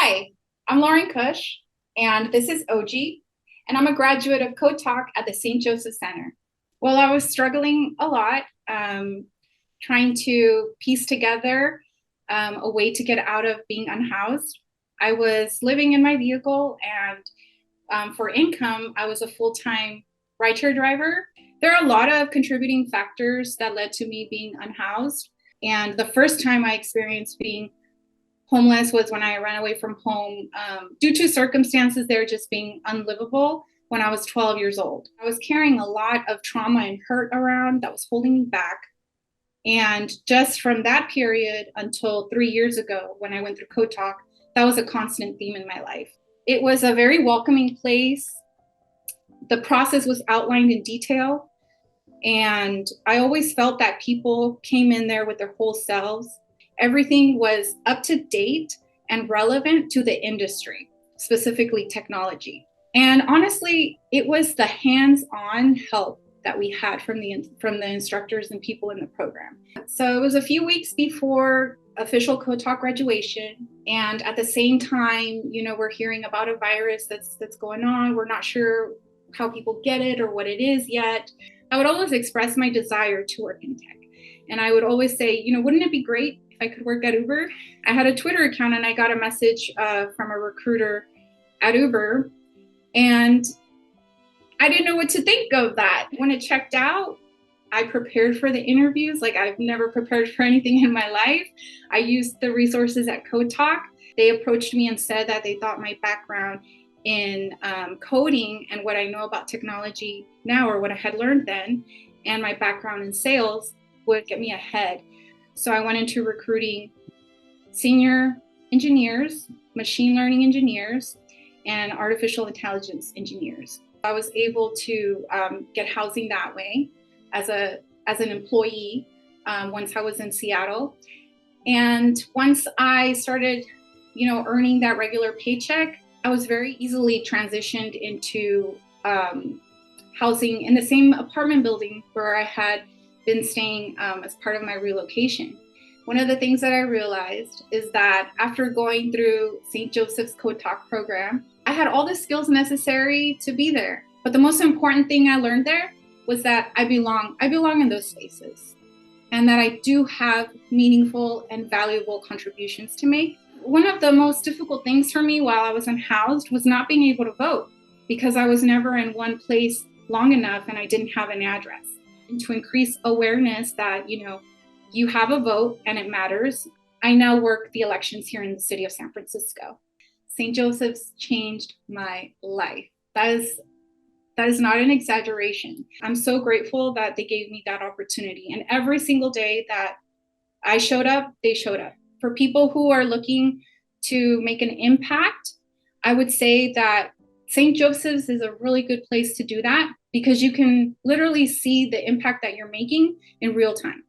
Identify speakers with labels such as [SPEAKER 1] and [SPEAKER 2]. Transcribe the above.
[SPEAKER 1] Hi, I'm Lauren Kush, and this is OG, and I'm a graduate of Codetalk at the St. Joseph Center. Well, I was struggling a lot, trying to piece together a way to get out of being unhoused. I was living in my vehicle, and for income, I was a full-time rideshare driver. There are a lot of contributing factors that led to me being unhoused. And the first time I experienced being homeless was when I ran away from home due to circumstances there just being unlivable when I was 12 years old. I was carrying a lot of trauma and hurt around that was holding me back. And just from that period until 3 years ago, when I went through Code Talk, that was a constant theme in my life. It was a very welcoming place. The process was outlined in detail. And I always felt that people came in there with their whole selves. Everything was up to date and relevant to the industry, specifically technology. And honestly, it was the hands-on help that we had from the instructors and people in the program. So it was a few weeks before official Code Talk graduation. And at the same time, we're hearing about a virus that's going on. We're not sure how people get it or what it is yet. I would always express my desire to work in tech. And I would always say, wouldn't it be great if I could work at Uber? I had a Twitter account and I got a message from a recruiter at Uber. And I didn't know what to think of that. When it checked out, I prepared for the interviews like I've never prepared for anything in my life. I used the resources at Code Talk. They approached me and said that they thought my background in coding and what I know about technology now, or what I had learned then, and my background in sales would get me ahead. So I went into recruiting senior engineers, machine learning engineers, and artificial intelligence engineers. I was able to get housing that way as an employee once I was in Seattle. And once I started, earning that regular paycheck, I was very easily transitioned into housing in the same apartment building where I had been staying as part of my relocation. One of the things that I realized is that after going through St. Joseph's Code Talk program, I had all the skills necessary to be there. But the most important thing I learned there was that I belong in those spaces, and that I do have meaningful and valuable contributions to make. One of the most difficult things for me while I was unhoused was not being able to vote, because I was never in one place long enough and I didn't have an address. And to increase awareness that, you have a vote and it matters, I now work the elections here in the city of San Francisco. St. Joseph's changed my life. That is not an exaggeration. I'm so grateful that they gave me that opportunity. And every single day that I showed up, they showed up. For people who are looking to make an impact, I would say that St. Joseph's is a really good place to do that, because you can literally see the impact that you're making in real time.